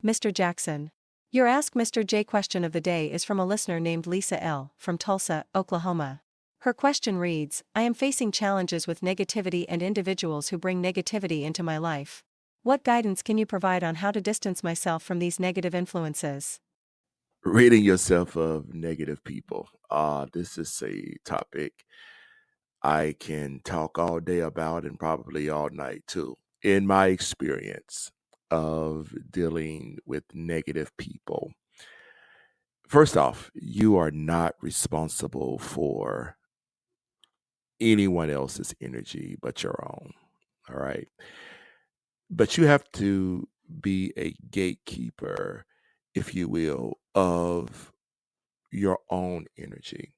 Mr. Jackson. Your Ask Mr. J question of the day is from a listener named Lisa L. from Tulsa, Oklahoma. Her question reads, I am facing challenges with negativity and individuals who bring negativity into my life. What guidance can you provide on how to distance myself from these negative influences? Ridding yourself of negative people. This is a topic I can talk all day about and probably all night too. In my experience of dealing with negative people, first off, you are not responsible for anyone else's energy but your own. All right. But you have to be a gatekeeper, if you will, of your own energy.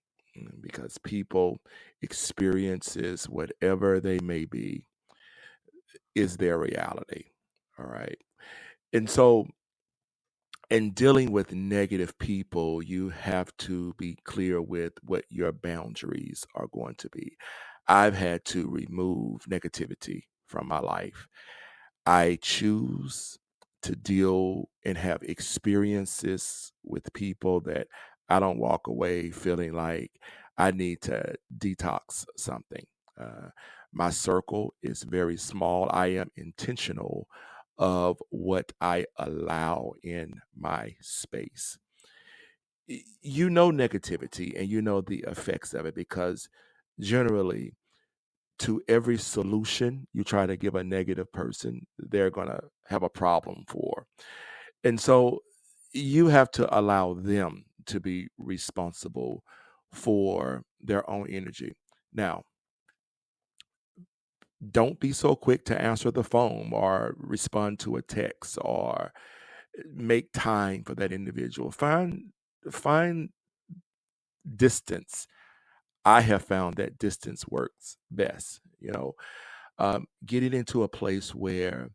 Because people experiences, whatever they may be, is their reality. All right. And so in dealing with negative people, you have to be clear with what your boundaries are going to be. I've had to remove negativity from my life. I choose to deal and have experiences with people that I don't walk away feeling like I need to detox something. Uh, my circle is very small. I am intentional of what I allow in my space. You know negativity and you know the effects of it because generally to every solution you try to give a negative person, they're going to have a problem for. And so you have to allow them to be responsible for their own energy. Now, don't be so quick to answer the phone or respond to a text or make time for that individual. Find distance. I have found that distance works best. Getting into a place where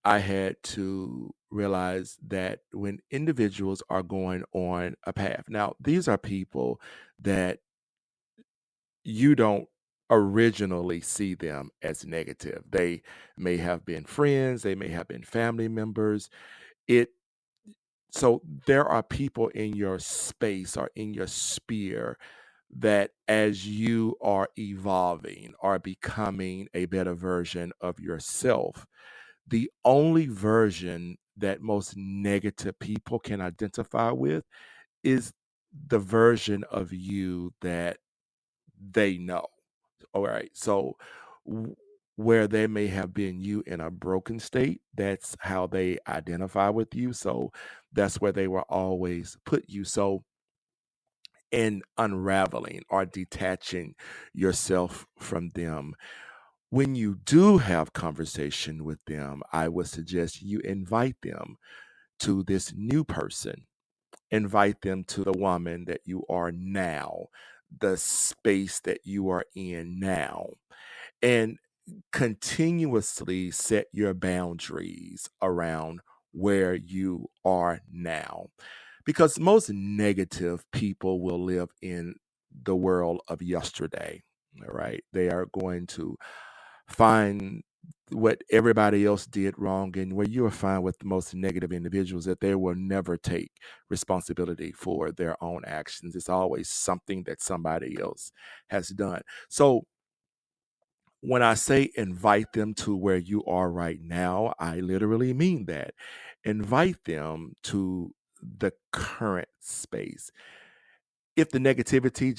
I had to realize that when individuals are going on a path, now these are people that you don't originally see them as negative. They may have been friends, they may have been family members. It so there are people in your space or in your sphere that as you are evolving are becoming a better version of yourself, the only version that most negative people can identify with is the version of you that they know. All right. So, w- where they may have been you in a broken state, that's how they identify with you. So, that's where they will always put you. So, in unraveling or detaching yourself from them, when you do have conversation with them, I would suggest you invite them to this new person. Invite them to the woman that you are now, the space that you are in now, and continuously set your boundaries around where you are now. Because most negative people will live in the world of yesterday. All right. They are going to find what everybody else did wrong, and where you will find with the most negative individuals that they will never take responsibility for their own actions. It's always something that somebody else has done. So when I say invite them to where you are right now, I literally mean that. Invite them to the current space. If the negativity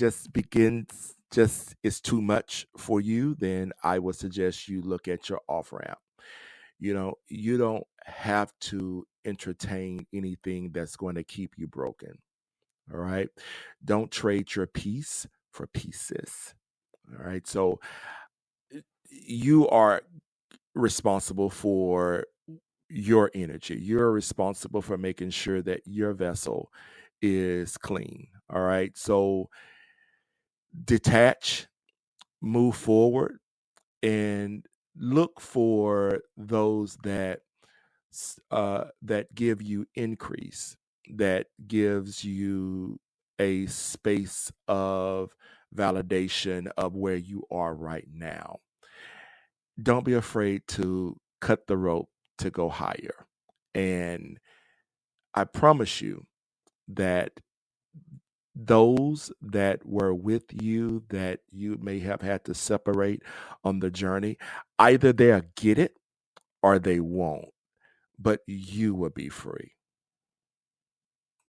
just is too much for you, then I would suggest you look at your off ramp. You don't have to entertain anything that's going to keep you broken. All right. Don't trade your peace for pieces. All right. So you are responsible for your energy. You're responsible for making sure that your vessel is clean. All right. So detach, move forward, and look for those that give you increase, that gives you a space of validation of where you are right now. Don't be afraid to cut the rope to go higher. And I promise you that those that were with you that you may have had to separate on the journey, either they'll get it or they won't, but you will be free.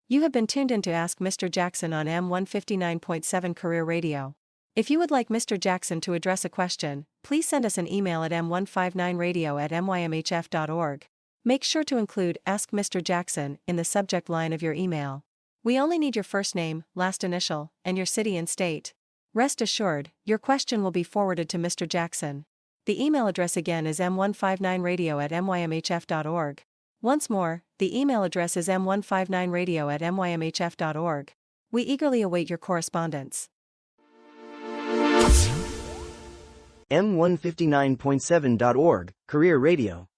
You have been tuned in to Ask Mr. Jackson on M159.7 Career Radio. If you would like Mr. Jackson to address a question, please send us an email at m159radio@mymhf.org. Make sure to include Ask Mr. Jackson in the subject line of your email. We only need your first name, last initial, and your city and state. Rest assured, your question will be forwarded to Mr. Jackson. The email address again is m159radio@mymhf.org. Once more, the email address is m159radio@mymhf.org. We eagerly await your correspondence. M159.7.org, Career Radio.